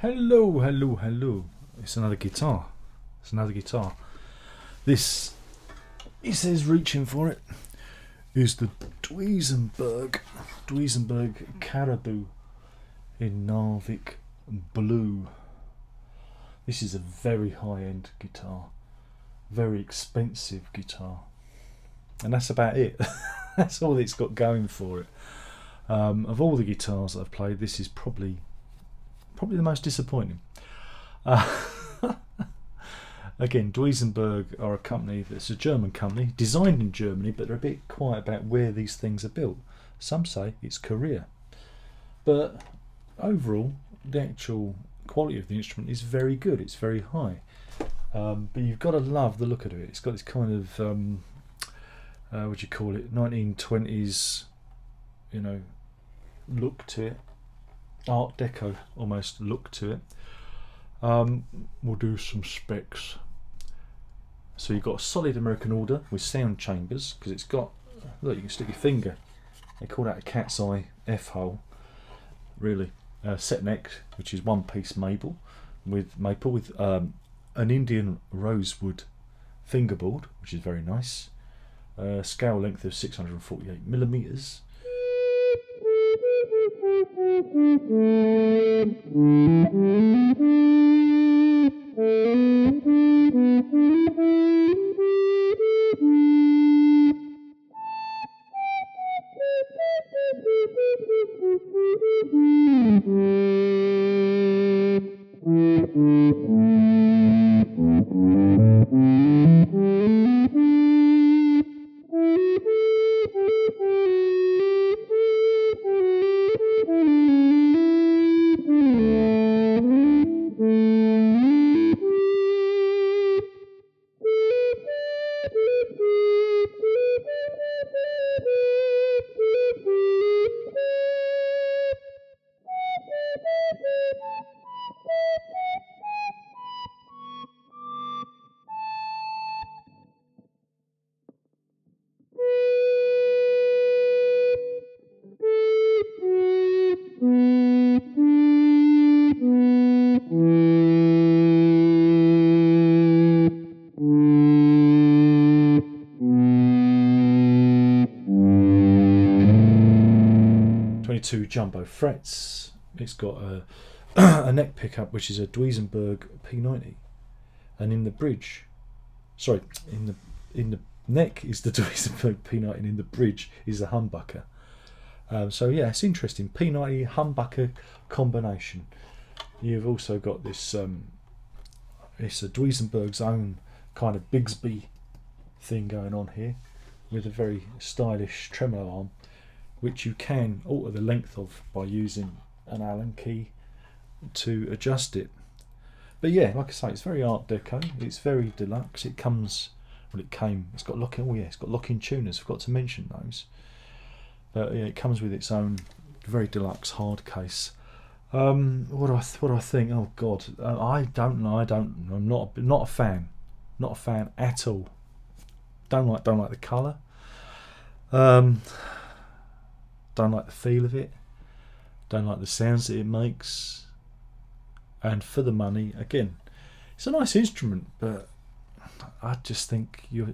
Hello, hello, hello. It's another guitar. It's another guitar. This, he says, reaching for it, is the Duesenberg Caribou in Narvik blue. This is a very high-end guitar, very expensive guitar, and that's about it. That's all it's got going for it. Of all the guitars that I've played, this is probably the most disappointing. Again, Duesenberg are a company that's a German company, designed in Germany, but they're a bit quiet about where these things are built. Some say it's Korea, but overall the actual quality of the instrument is very good. It's very high, but you've got to love the look of it. It's got this kind of what do you call it, 1920s, you know, look to it, Art Deco almost look to it. We'll do some specs. So you've got a solid American order with sound chambers, because it's got, look, you can stick your finger, they call that a cat's eye F-hole, really. Set neck, which is one piece maple with an Indian rosewood fingerboard, which is very nice. Scale length of 648mm. Two jumbo frets. It's got a neck pickup, which is a Duesenberg P90, and in the bridge, sorry, in the neck is the Duesenberg P90, and in the bridge is the humbucker. So yeah, it's interesting, P90 humbucker combination. You've also got this it's a Duesenberg's own kind of Bigsby thing going on here, with a very stylish tremolo arm, which you can alter the length of by using an Allen key to adjust it. But yeah, like I say, it's very Art Deco, it's very deluxe. It comes, well, it's got locking, oh yeah, it's got locking tuners, forgot to mention those. But yeah, it comes with its own very deluxe hard case. What do I think? Oh god, I don't know. I'm not a fan at all. Don't like the colour. Don't like the feel of it, don't like the sounds that it makes, and for the money, again, it's a nice instrument, but I just think you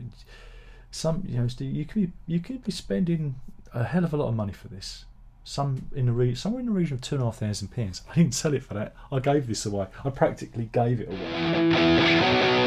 could be spending a hell of a lot of money for this. Somewhere in the region of £2,500. I didn't sell it for that. I gave this away. I practically gave it away.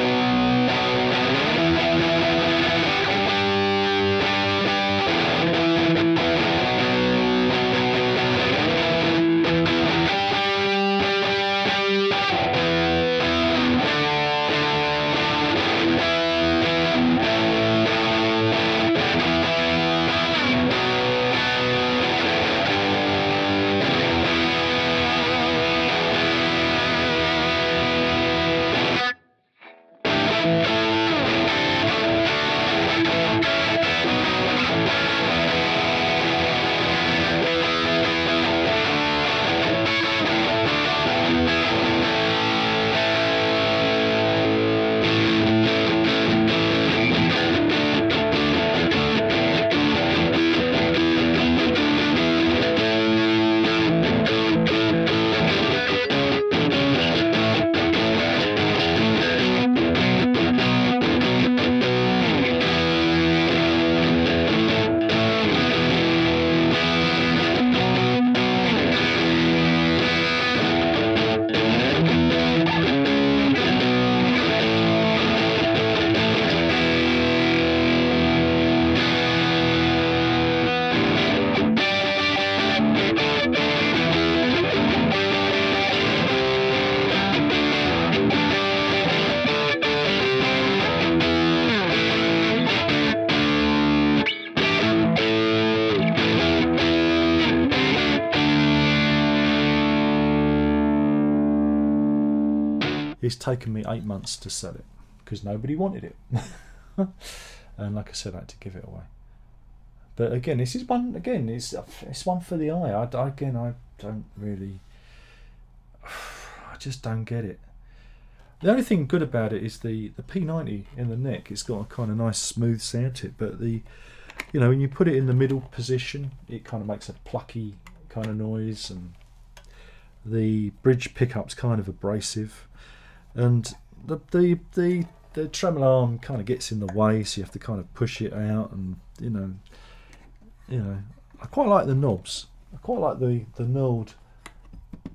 it's taken me 8 months to sell it because nobody wanted it. And like I said, I had to give it away. But again, this is one. Again, it's one for the eye. I don't really. I just don't get it. The only thing good about it is the P90 in the neck. It's got a kind of nice smooth sound to it. But when you put it in the middle position, it kind of makes a plucky kind of noise, and the bridge pickup's kind of abrasive, and the tremolo arm kind of gets in the way, so you have to kind of push it out, and I quite like the knobs. I quite like the knurled.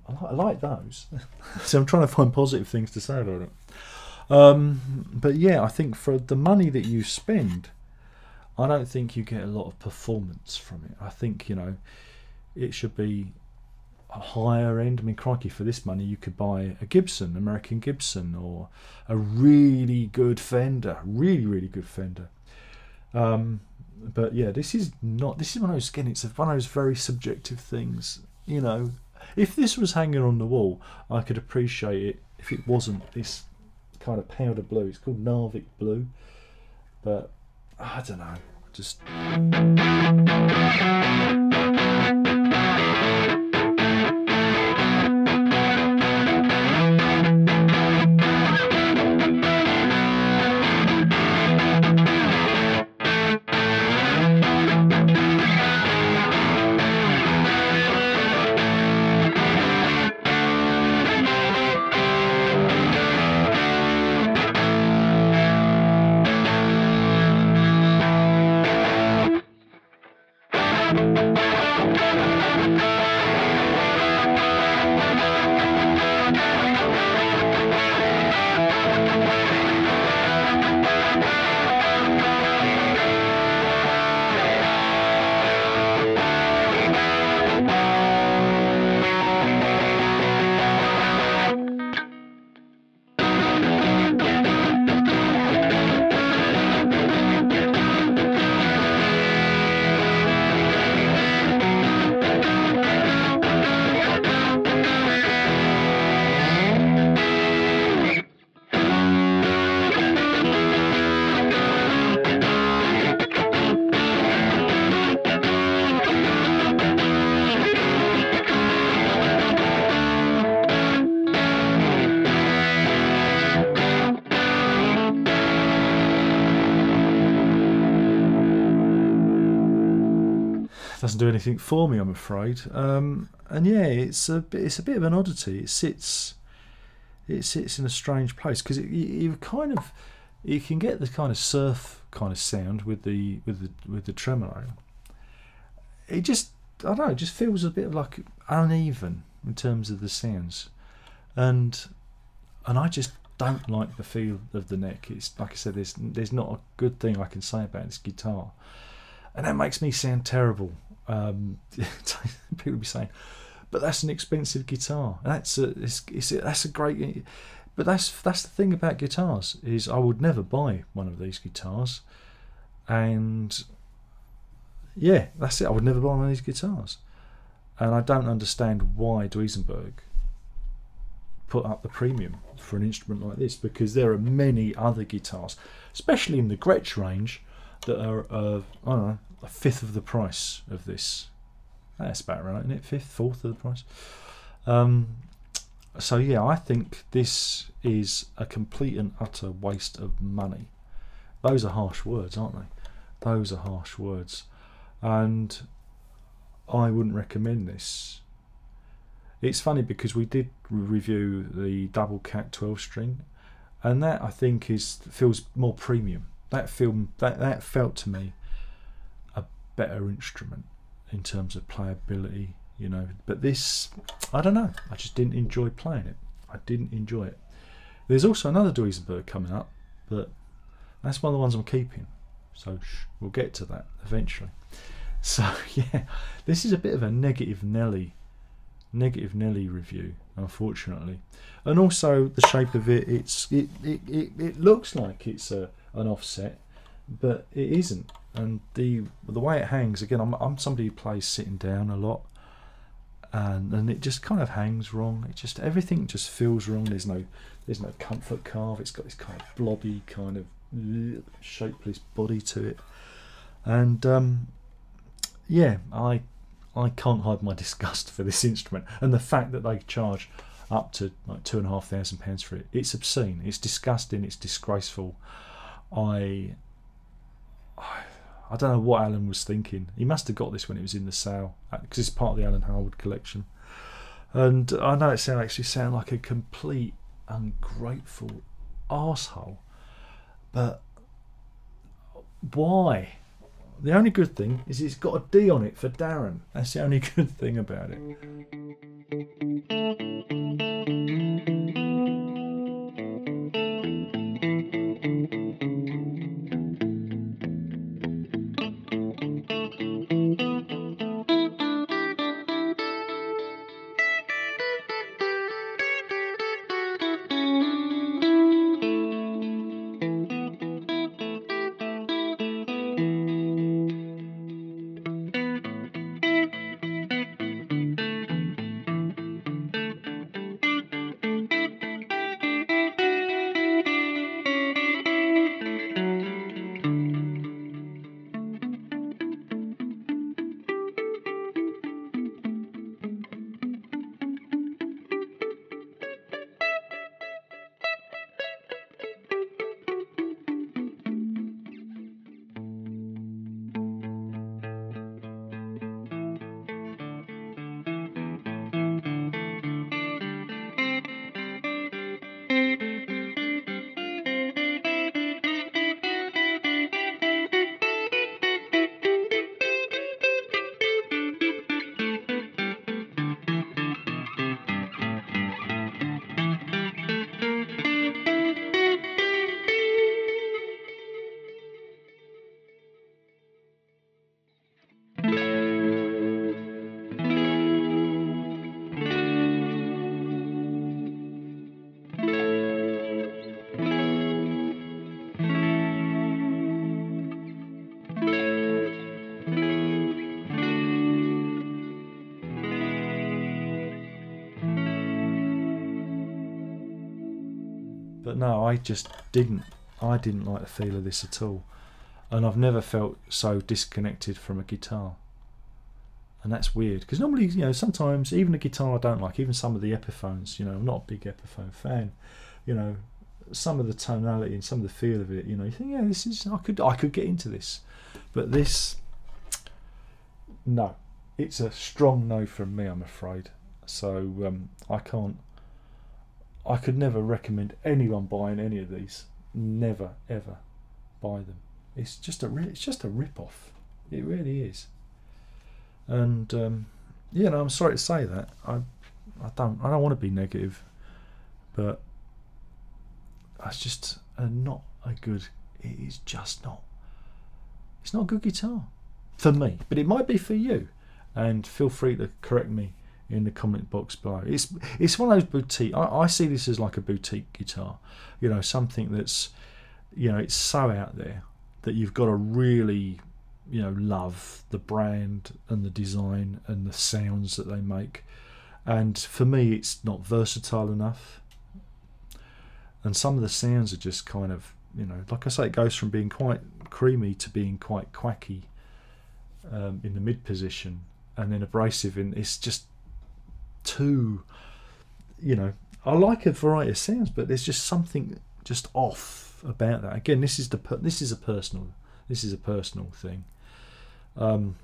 I like those. So I'm trying to find positive things to say about it. But yeah, I think for the money that you spend, I don't think you get a lot of performance from it. I think it should be a higher end. I mean, crikey, for this money you could buy a Gibson, American Gibson, or a really good Fender, really good Fender. But yeah, this is one of those, again, it's one of those very subjective things. If this was hanging on the wall, I could appreciate it if it wasn't this kind of powder blue. It's called Narvik blue, but I don't know, just doesn't do anything for me, I'm afraid. And yeah, it's a bit of an oddity. It sits in a strange place because you can get the kind of surf kind of sound with the tremolo. It just, I don't know, it just feels a bit like uneven in terms of the sounds, and I just don't like the feel of the neck. It's like I said, there's not a good thing I can say about this guitar, and that makes me sound terrible. People be saying, but that's an expensive guitar. That's a great, but that's the thing about guitars, is I would never buy one of these guitars, and yeah, that's it. I would never buy one of these guitars, and I don't understand why Duesenberg put up the premium for an instrument like this, because there are many other guitars, especially in the Gretsch range, that are I don't know, a fifth of the price of this. That's about right, isn't it? Fourth of the price. So yeah, I think this is a complete and utter waste of money. Those are harsh words, aren't they? Those are harsh words, and I wouldn't recommend this. It's funny because we did review the double cat 12 string, and that I think feels more premium. That felt to me a better instrument in terms of playability, But this, I don't know. I just didn't enjoy playing it. I didn't enjoy it. There's also another Duesenberg coming up, but that's one of the ones I'm keeping. So we'll get to that eventually. So yeah, this is a bit of a negative Nelly review, unfortunately. And also the shape of it, it looks like it's an offset, but it isn't. And the way it hangs, again, I'm somebody who plays sitting down a lot, and it just kind of hangs wrong. It just, everything just feels wrong. There's no comfort carve. It's got this kind of blobby, kind of shapeless body to it, and yeah, I can't hide my disgust for this instrument, and the fact that they charge up to like £2,500 for it. It's obscene. It's disgusting. It's disgraceful. I don't know what Alan was thinking. He must have got this when it was in the sale, because it's part of the Alan Harwood collection. And I know it actually sound like a complete ungrateful arsehole, but why? The only good thing is it's got a D on it for Darren. That's the only good thing about it. But no, I didn't like the feel of this at all, and I've never felt so disconnected from a guitar. And that's weird, because normally, you know, sometimes even a guitar I don't like, even some of the Epiphones, you know, I'm not a big Epiphone fan, you know, some of the tonality and some of the feel of it, you know, you think, yeah, this is, I could get into this, but this, no, it's a strong no from me, I'm afraid. So I could never recommend anyone buying any of these. Never ever buy them. It's just a rip-off. It really is. And you know, I'm sorry to say that. I don't want to be negative, but it's just not a good. It is just not. It's not a good guitar for me, but it might be for you. And feel free to correct me in the comment box below. It's one of those boutique. I see this as like a boutique guitar. You know, something that's, you know, it's so out there that you've got to really, you know, love the brand and the design and the sounds that they make. And for me, it's not versatile enough. And some of the sounds are just kind of, you know, like I say, it goes from being quite creamy to being quite quacky in the mid position, and then abrasive. And it's just too, you know, I like a variety of sounds, but there's just something just off about that. Again, this is a personal thing. And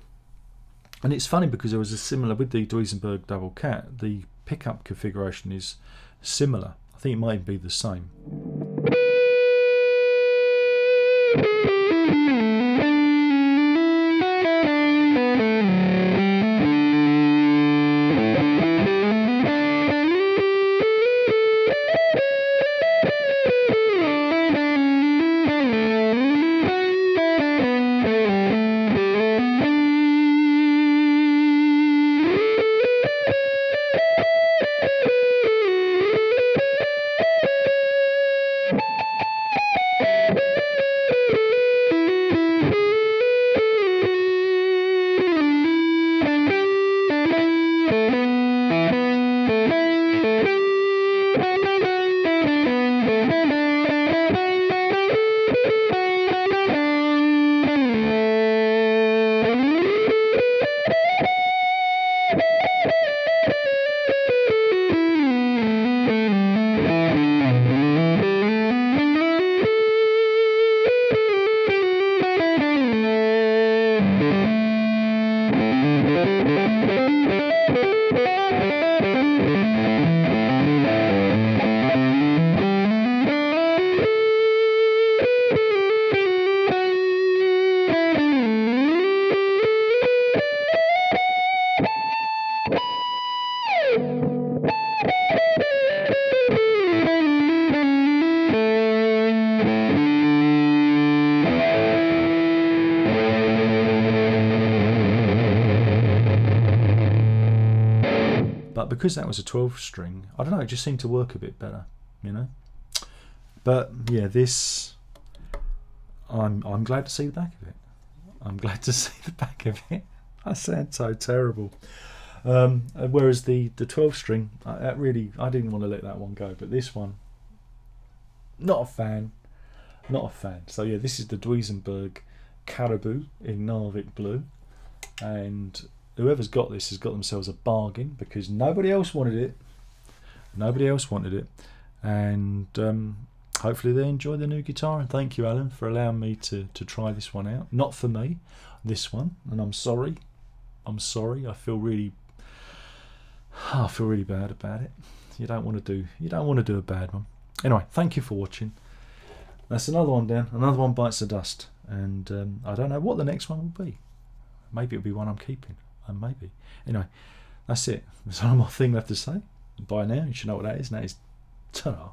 it's funny because there was a similar with the Duesenberg Double Cat. The pickup configuration is similar. I think it might be the same. But because that was a 12 string, I don't know, it just seemed to work a bit better, you know. But yeah, this, I'm glad to see the back of it. I'm glad to see the back of it. I sound so terrible. Whereas the 12 string, I didn't want to let that one go, but this one, not a fan. Not a fan. So yeah, this is the Duesenberg Caribou in Narvik blue, and whoever's got this has got themselves a bargain, because nobody else wanted it. Nobody else wanted it, and hopefully they enjoy the new guitar. And thank you, Alan, for allowing me to try this one out. Not for me, this one, and I'm sorry. I'm sorry. I feel really bad about it. You don't want to do a bad one. Anyway, thank you for watching. That's another one down. Another one bites the dust, and I don't know what the next one will be. Maybe it'll be one I'm keeping. Maybe. Anyway, that's it. There's one more thing left to say. By now, you should know what that is. And that is ta-ra.